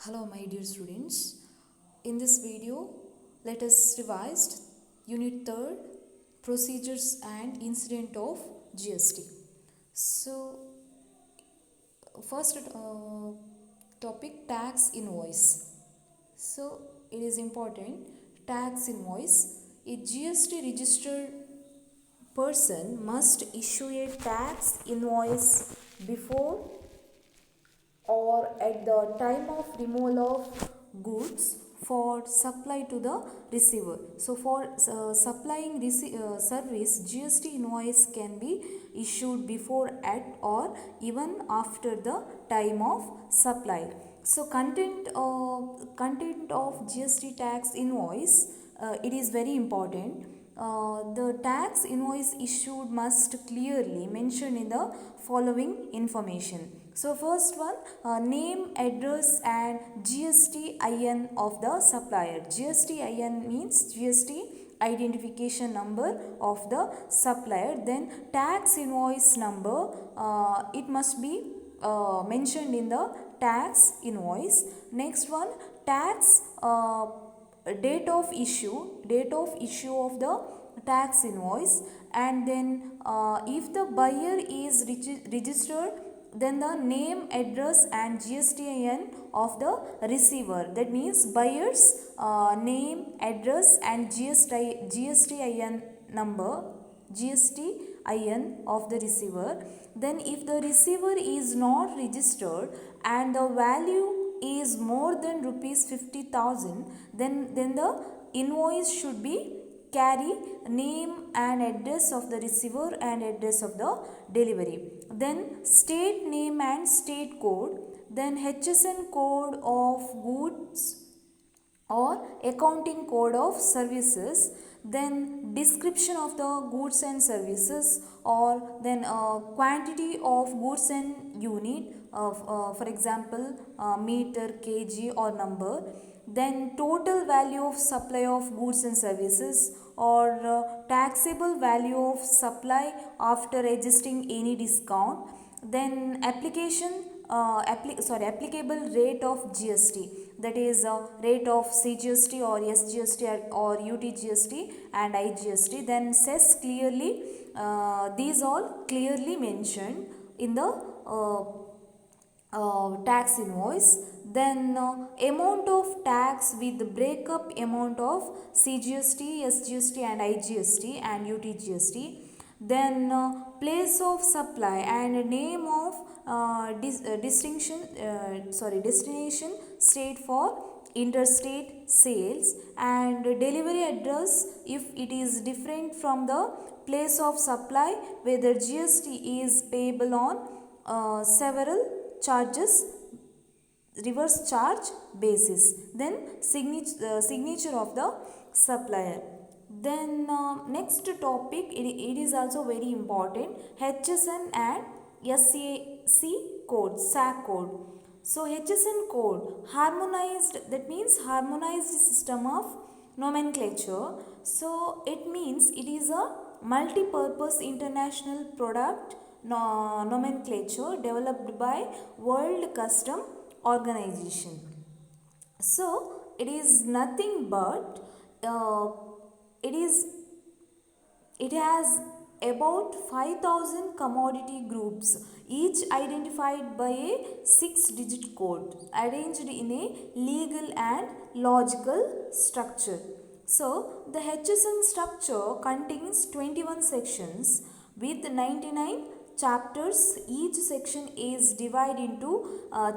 Hello my dear students. In this video, let us revise Unit 3rd Procedures and Incident of GST. So, first topic tax invoice. So, it is important tax invoice. A GST registered person must issue a tax invoice before or at the time of removal of goods for supply to the receiver. So for supplying service, GST invoice can be issued before, at, or even after the time of supply. So content of GST tax invoice, it is very important. The tax invoice issued must clearly mention in the following information. So first one, name, address and GST-IN of the supplier. GST-IN means GST identification number of the supplier. Then tax invoice number, it must be mentioned in the tax invoice. Next one, tax date of issue of the tax invoice. And then if the buyer is registered, then the name, address and GST-IN of the receiver. That means buyer's name, address and GST-IN number, GST-IN of the receiver. Then if the receiver is not registered and the value is more than rupees 50,000, then the invoice should be carry name and address of the receiver and address of the delivery. Then state name and state code. Then HSN code of goods or accounting code of services. Then description of the goods and services, or then quantity of goods and unit of for example meter, kg or number. Then total value of supply of goods and services, or taxable value of supply after adjusting any discount. Then applicable rate of GST, that is rate of CGST or SGST or UTGST and IGST. Then cess clearly, these all clearly mentioned in the tax invoice. Then amount of tax with the breakup amount of CGST, SGST and IGST and UTGST. Then place of supply and name of destination state for interstate sales, and delivery address if it is different from the place of supply, whether GST is payable on several charges reverse charge basis. Then signature of the supplier. Then next topic, it is also very important, HSN and SAC code, SAC code. So HSN code, harmonized, that means harmonized system of nomenclature. So it means it is a multi-purpose international product nomenclature developed by World Custom Organization. So it is nothing but it has about 5,000 commodity groups, each identified by a 6-digit code arranged in a legal and logical structure. So the HSN structure contains 21 sections with 99 chapters. Each section is divided into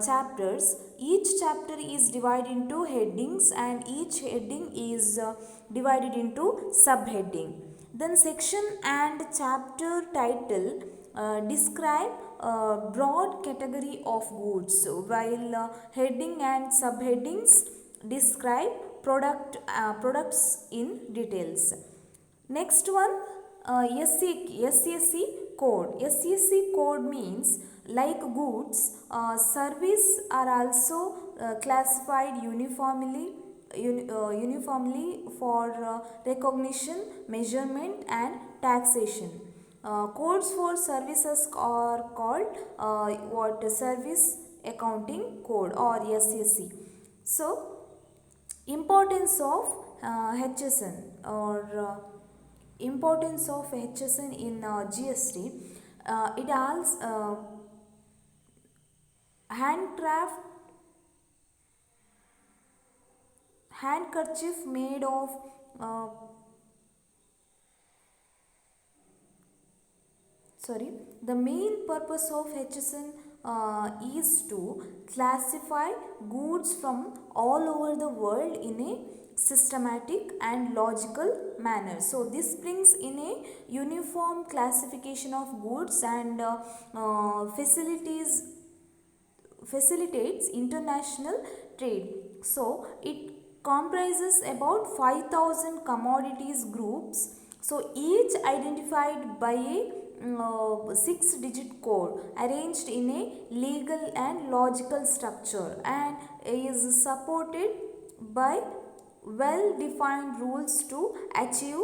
chapters. Each chapter is divided into headings, and each heading is divided into subheading. Then section and chapter title describe broad category of goods, while heading and subheadings describe products in details. Next one, SAC code. SAC code means like goods, service are also classified uniformly for recognition, measurement and taxation. Codes for services are called service accounting code or SAC. So, importance of HSN importance of HSN in GST. It has handcraft handkerchief made of uh, the main purpose of HSN is to classify goods from all over the world in a systematic and logical manner. So this brings in a uniform classification of goods and facilitates international trade. So it comprises about 5,000 commodities groups, so each identified by a 6-digit code arranged in a legal and logical structure and is supported by well defined rules to achieve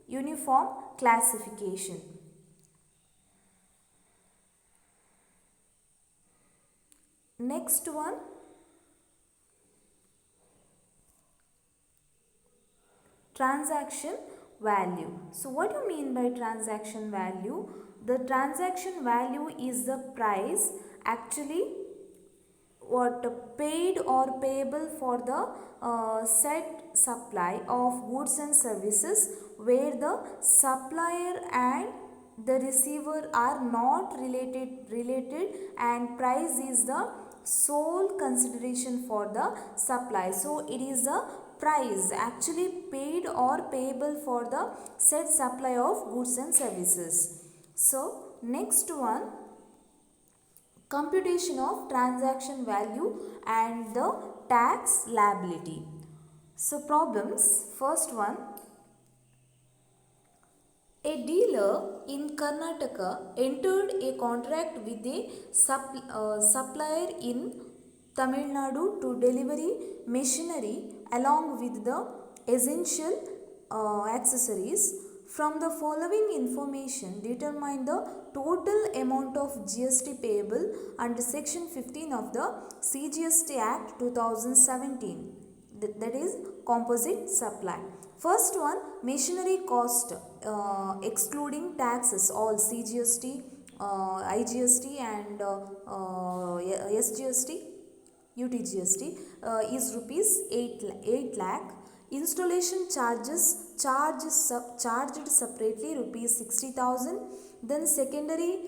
uniform classification. Next one, transaction value. So what do you mean by transaction value? The transaction value is the price actually paid or payable for the said supply of goods and services where the supplier and the receiver are not related and price is the sole consideration for the supply. So it is the price actually paid or payable for the said supply of goods and services. So next one, computation of transaction value and the tax liability. So problems, first one, a dealer in Karnataka entered a contract with a supplier in Tamil Nadu to deliver machinery along with the essential accessories. From the following information, determine the total amount of GST payable under section 15 of the CGST Act 2017, that is composite supply. First one, machinery cost excluding taxes, all CGST, IGST and SGST, UTGST is rupees 8 lakh. Installation charged separately rupees 60,000. Then secondary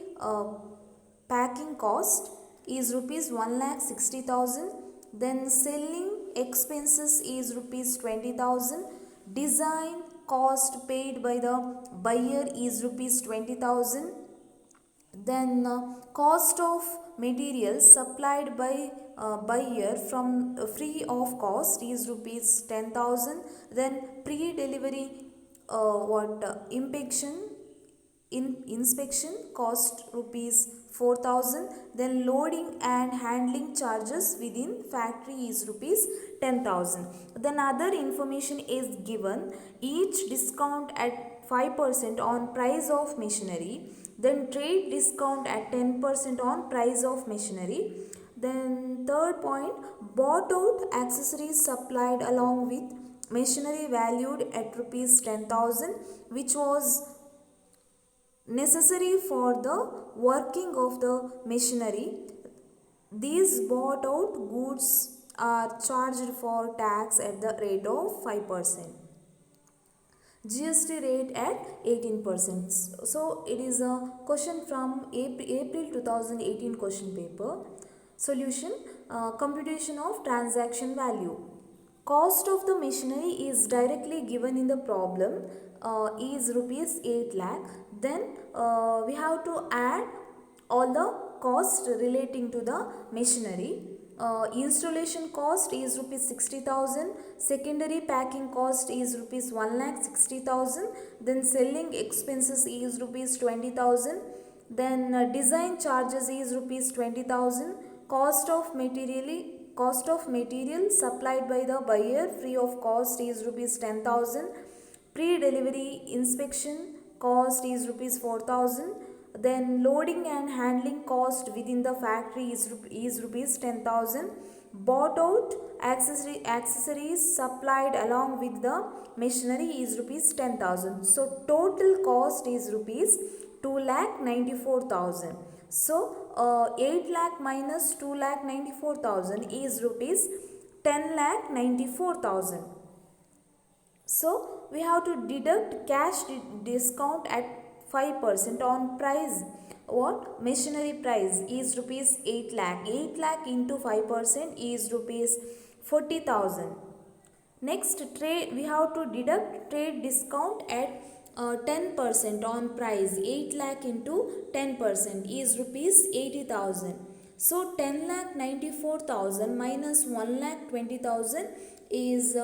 packing cost is rupees 1,60,000. Then selling expenses is rupees 20,000. Design cost paid by the buyer is rupees 20,000. Then cost of materials supplied by buyer from free of cost is rupees 10,000. Then pre-delivery inspection cost rupees 4,000. Then loading and handling charges within factory is rupees 10,000. Then other information is given, each discount at 5% on price of machinery. Then trade discount at 10% on price of machinery. Then third point, bought out accessories supplied along with machinery valued at rupees 10,000, which was necessary for the working of the machinery. These bought out goods are charged for tax at the rate of 5%. GST rate at 18%. So it is a question from April 2018 question paper. Solution, computation of transaction value. Cost of the machinery is directly given in the problem is rupees 8 lakh. Then we have to add all the cost relating to the machinery. Installation cost is rupees 60,000. Secondary packing cost is rupees 1,60,000. Then selling expenses is rupees 20,000. Then design charges is rupees 20,000. Cost of material supplied by the buyer free of cost is rupees 10,000. Pre-delivery inspection cost is rupees 4,000. Then loading and handling cost within the factory is rupees 10,000. Bought out accessories supplied along with the machinery is rupees 10,000. So total cost is rupees 2,94,000. So 8 lakh minus 2,94,000 is rupees 10,94,000. So we have to deduct cash discount at 5% on price. What? Machinery price is rupees 8 lakh. 8 lakh into 5% is rupees 40,000. Next, trade, we have to deduct trade discount at 10% on price. 8 lakh into 10% is rupees 80,000. So 10 lakh 94,000 minus 1 lakh 20,000 is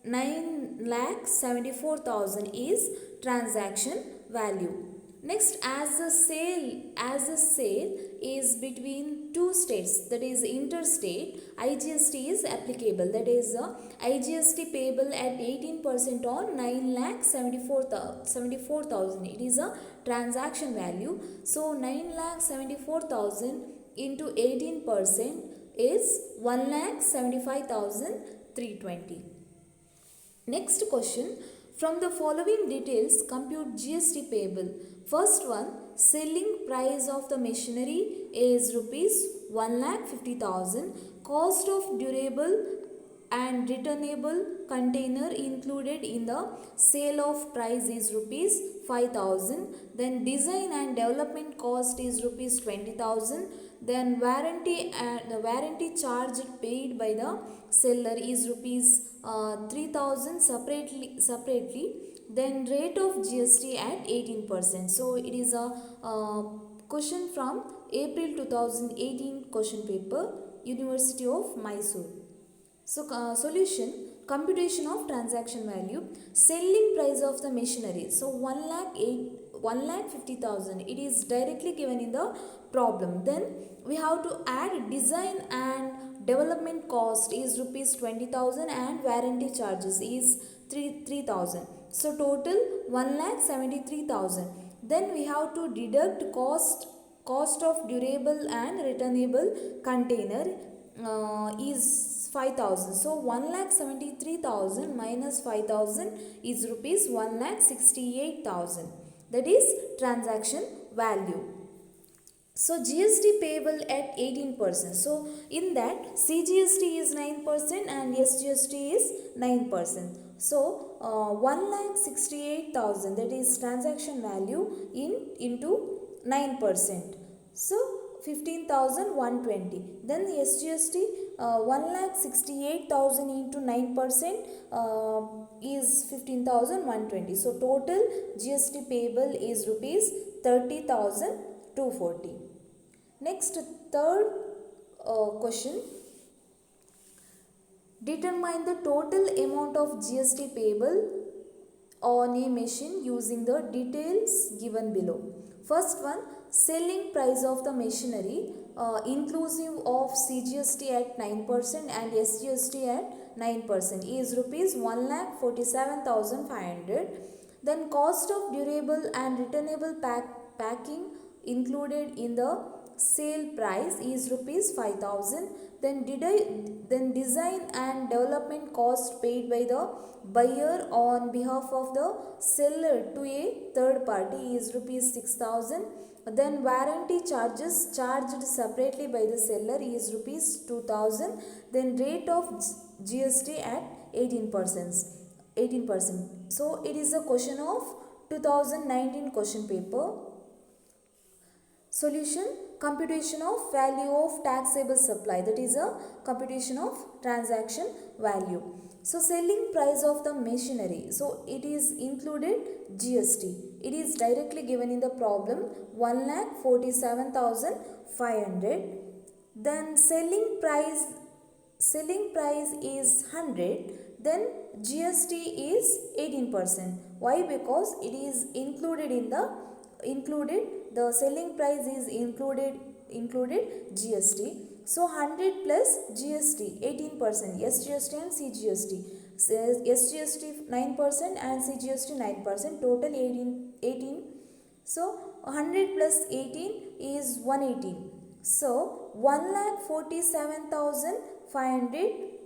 9 lakh 74,000 is transaction value. Next, as a sale is between two states, that is interstate, IGST is applicable. That is IGST payable at 18% on 9 lakh 74,000. It is a transaction value. So 9 lakh 74,000 into 18% is 1 lakh 75,320. Next question, from the following details compute GST payable. First one, selling price of the machinery is rupees 1,50,000. Cost of durable and returnable container included in the sale of price is rupees 5,000. Then design and development cost is rupees 20,000. Then warranty and the warranty charge paid by the seller is rupees 3,000 separately. Then rate of GST at 18%. So it is a question from April 2018 question paper, University of Mysore. So solution, computation of transaction value, selling price of the machinery. So 1,50,000 it is directly given in the problem. Then we have to add design and development cost is rupees 20,000 and warranty charges is 3,000. So total 1,73,000. Then we have to deduct cost of durable and returnable container is 5,000. So 1,73,000 minus 5,000 is rupees 1,68,000. That is transaction value. So GST payable at 18%. So in that CGST is 9% and SGST is 9%. So 1,68,000, that is transaction value into 9%. So 15,120. Then the SGST 1,68,000 into 9% is 15,120. So total GST payable is rupees 30,240. Next, third question. Determine the total amount of GST payable on a machine using the details given below. First one, selling price of the machinery inclusive of CGST at 9% and SGST at 9% is rupees 1,47,500. Then cost of durable and returnable packing included in the sale price is rupees 5,000. Then design and development cost paid by the buyer on behalf of the seller to a third party is rupees 6,000. Then warranty charges charged separately by the seller is rupees 2,000. Then rate of GST at 18%. So it is a question of 2019 question paper. Solution, computation of value of taxable supply, that is a computation of transaction value. So selling price of the machinery, so it is included GST. It is directly given in the problem 1,47,500. Then selling price is 100. Then GST is 18%. Why? Because it is included in the selling price is included GST. So 100 plus GST 18%, SGST and CGST. SGST 9% and CGST 9%, total 18. So 100 plus 18 is 118. So 1,47,500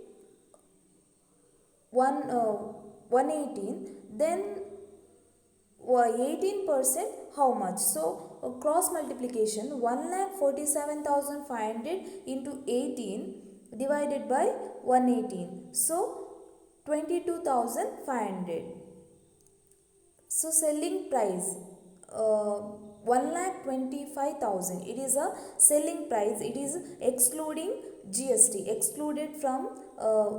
118, then 18% how much? So cross multiplication, 1,47,500 into 18 divided by 118, so 22,500. So selling price, 1,25,000. It is a selling price. It is excluding GST. Excluded from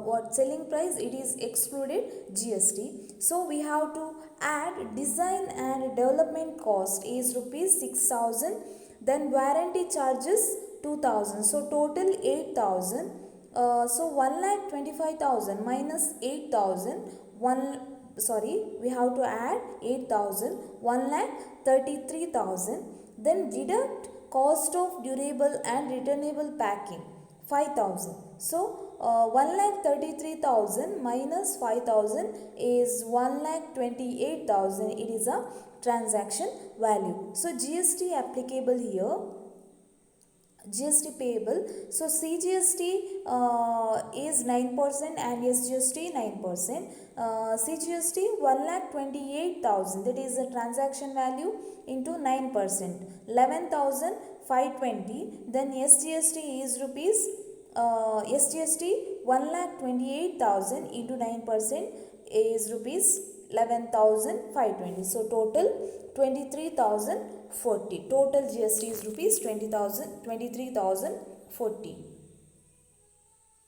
what selling price? It is excluded GST. So we have to add design and development cost is rupees 6,000. Then warranty charges 2,000. So total 8,000. So 1,25,000 minus 8,000. We have to add 8,000, 1,33,000. Then deduct cost of durable and returnable packing 5,000. So 1,33,000 minus 5,000 is 1,28,000. It is a transaction value. So GST applicable here, GST payable. So CGST is 9% and SGST 9%. CGST 1,28,000, that is the transaction value into 9%, 11,520. Then SGST is rupees SGST 1,28,000 into 9% is rupees 11,520. So total 23,040. Total GST is rupees 23,040.